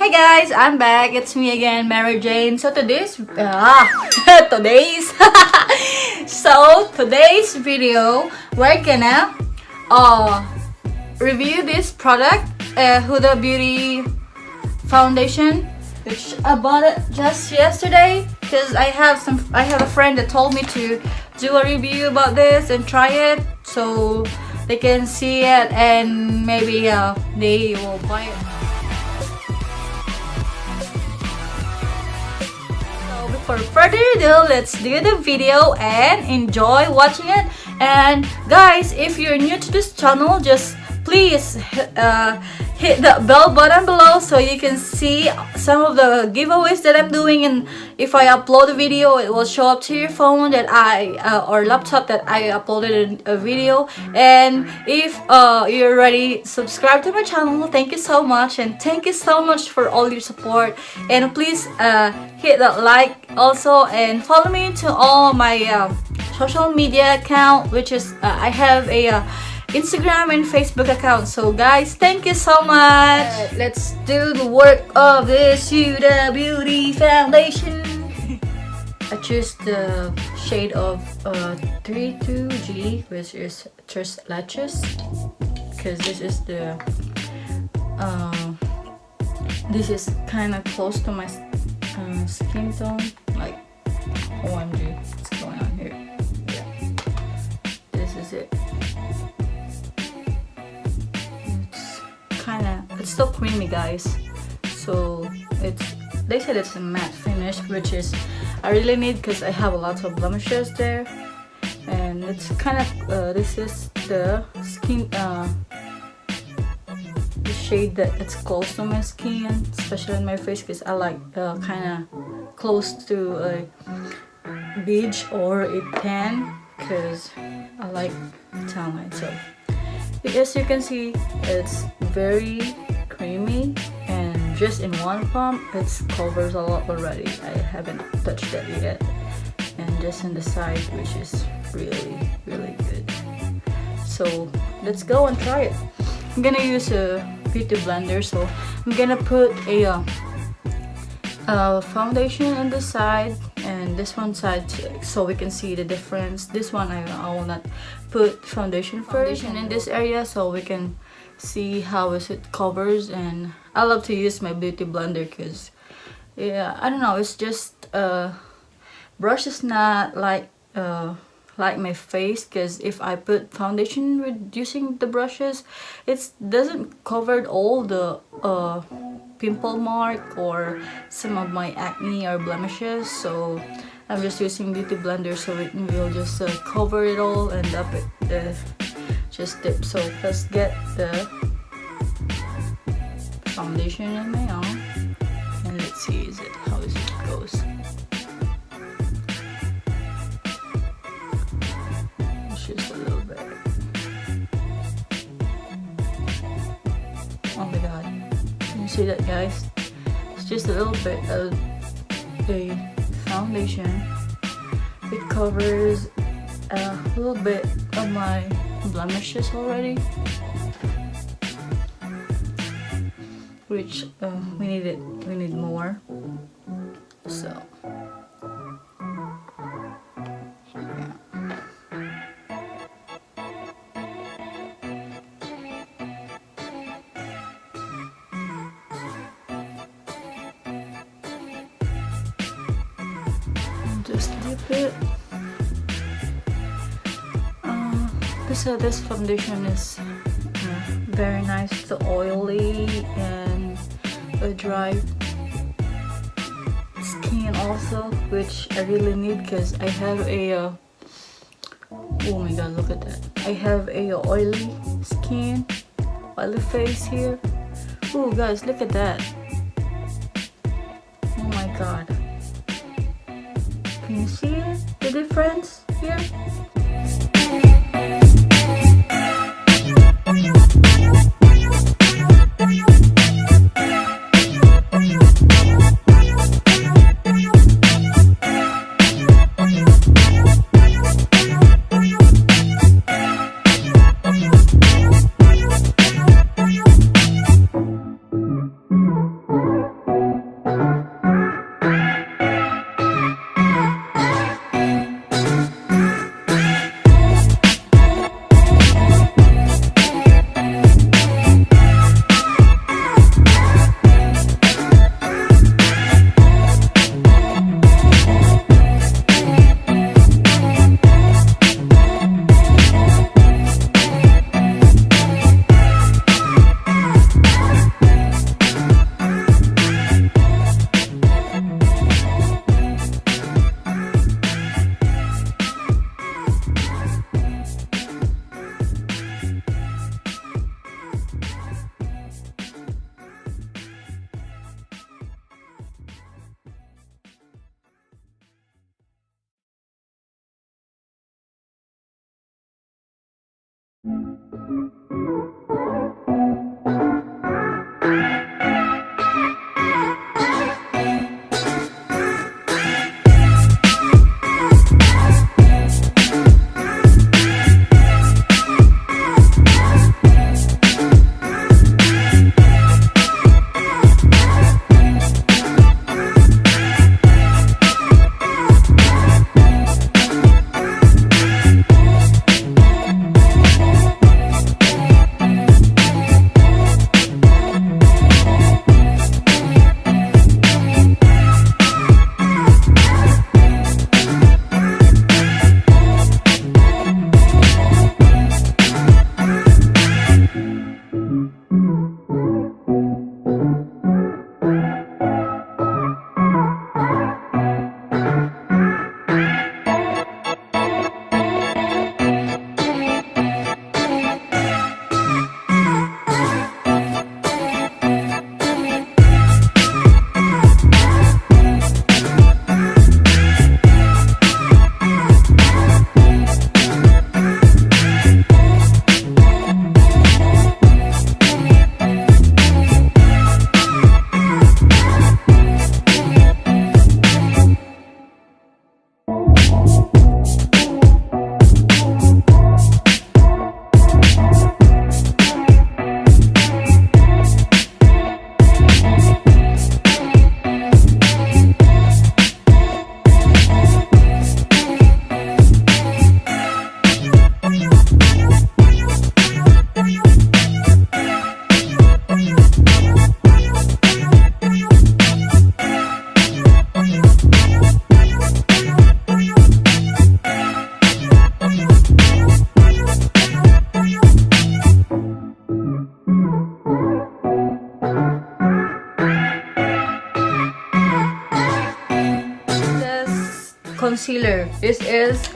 Hey guys, I'm back. It's me again, Mary Jane. So today's today's video, we're gonna review this product, Huda Beauty foundation, which I bought it just yesterday because I have a friend that told me to do a review about this and try it so they can see it and maybe they will buy it. So before further ado, let's do the video and enjoy watching it. And guys, if you're new to this channel, just please hit the bell button below so you can see some of the giveaways that I'm doing, and if I upload a video it will show up to your phone that or laptop that I uploaded a video. And if you're already subscribed to my channel, thank you so much, and thank you so much for all your support. And please hit that like also, and follow me to all my social media account, which is I have a Instagram and Facebook account. So guys, thank you so much. Let's do the work of this Huda Beauty foundation. I choose the shade of 32G, which is Leches, because this is the this is kind of close to my skin tone. Like, OMG, what's going on here? Yeah, this is it. It's still creamy, guys. So they said it's a matte finish, which is I really need because I have a lot of blemishes there. And it's kind of this is the skin the shade that it's close to my skin, especially in my face, because I like kind of close to a beige or a tan, because I like tan line. So as you can see, it's very creamy, and just in one pump it covers a lot already. I haven't touched that yet. And just in the side, which is really good. So let's go and try it. I'm gonna use a beauty blender, so I'm gonna put a foundation on the side and this one side so we can see the difference. This one I will not put foundation first and in this area so we can see how it covers. And I love to use my beauty blender because, yeah, I don't know, it's just brush is not like my face, because if I put foundation with using the brushes, it doesn't cover all the pimple mark or some of my acne or blemishes. So I'm just using beauty blender so it will just cover it all and up it just dip. So let's get the foundation in my arm and let's see how it goes. Just a little bit. Oh my god, can you see that, guys? It's just a little bit of the foundation. It covers a little bit of my blemishes already, which we need more. So just dip it. This foundation is very nice. It's oily and a dry skin also, which I really need because I have a oh my god, look at that. I have a oily skin, oily face here. Oh guys, look at that. Oh my god. Can you see it? The difference here? Concealer. This is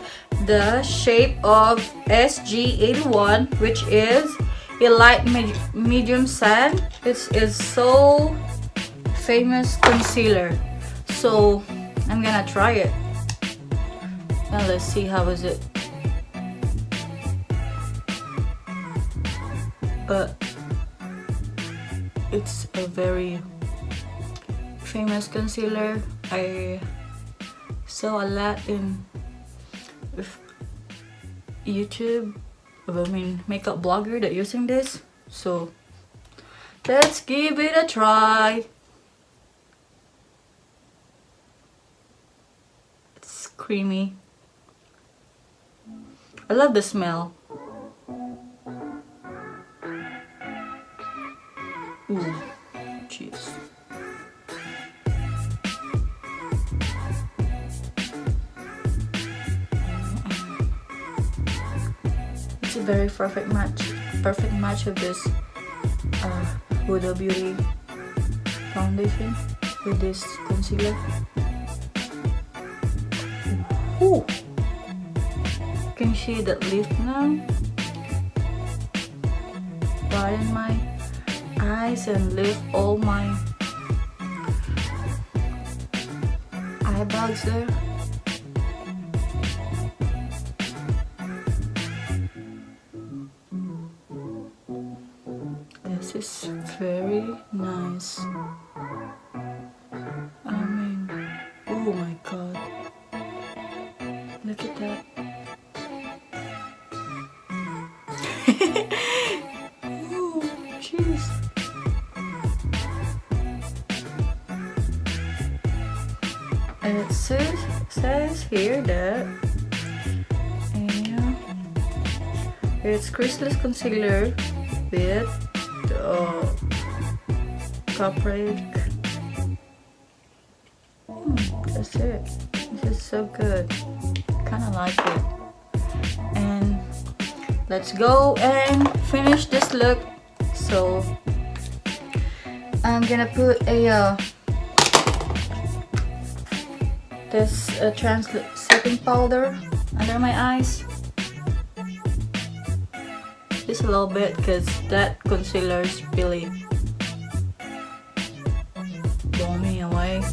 the shape of SG81, which is a light medium sand. This is so famous concealer, so I'm gonna try it and let's see how is it. But it's a very famous concealer. I saw a lot in YouTube, makeup blogger that using this, so let's give it a try. It's creamy. I love the smell. Ooh, cheese. It's a very perfect match of this Huda Beauty foundation with this concealer. Ooh. Can you see that lift now? Brighten my eyes and lift all my eye bags there. This is very nice. Oh my god, look at that. Oh jeez. And it says here that it's creaseless concealer with Cabaret. That's it. This is so good. Kinda like it. And let's go and finish this look. So I'm gonna put a this setting powder under my eyes. Just a little bit because that concealer is really blowing me away.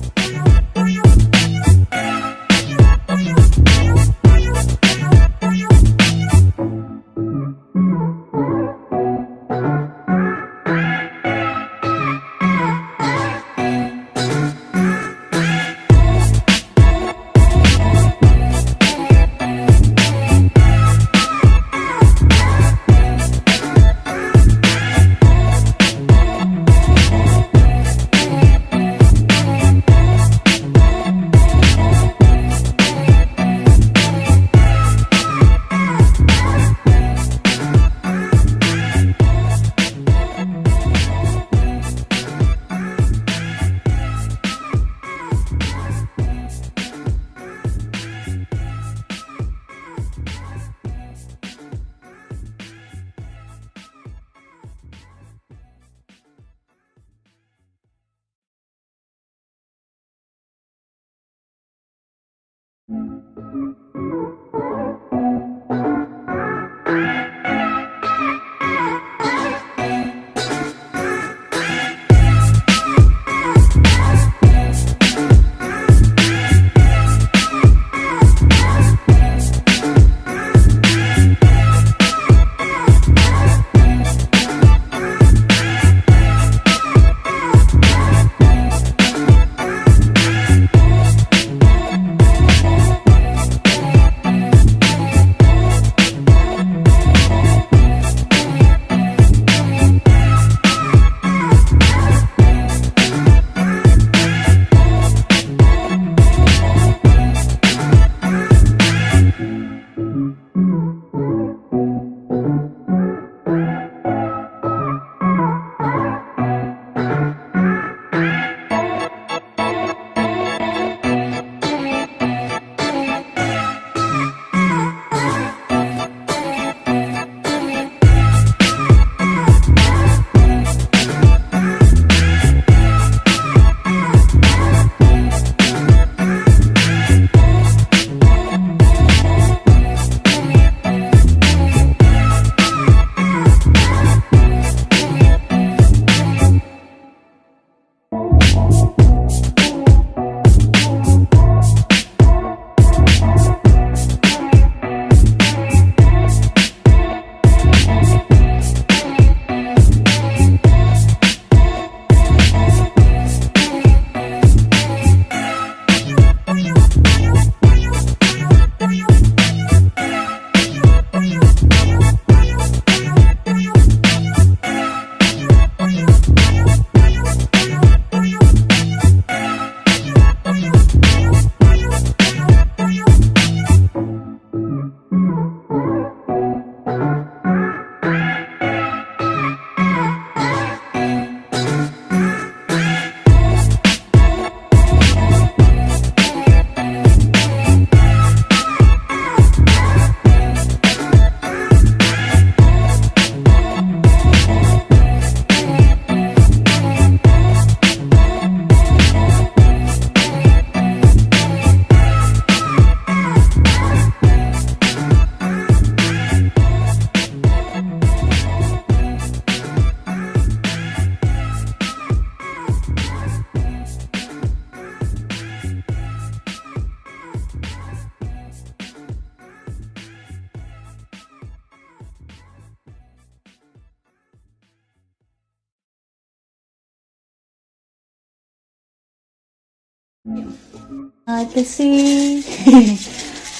I can see.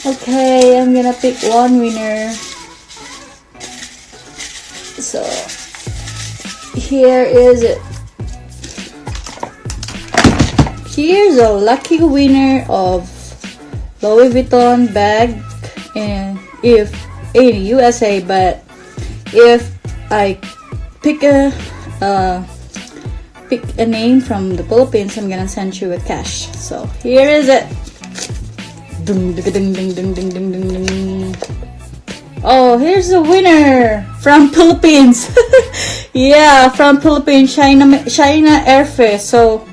Okay, I'm gonna pick one winner. So here is it. Here's a lucky winner of Louis Vuitton bag, and if in USA, but if I pick a name from the Philippines, I'm gonna send you a cash. So here is it. Ding, ding, ding, ding, ding, ding, ding, ding. Oh, here's the winner from Philippines. Yeah, from Philippines, China Airfare. So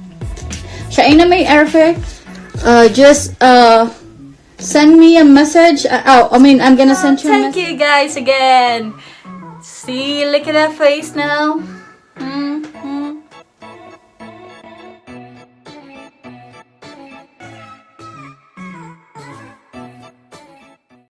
China may Airfare. Just send me a message. I'm gonna send you a message. Thank you guys again. See, look at that face now.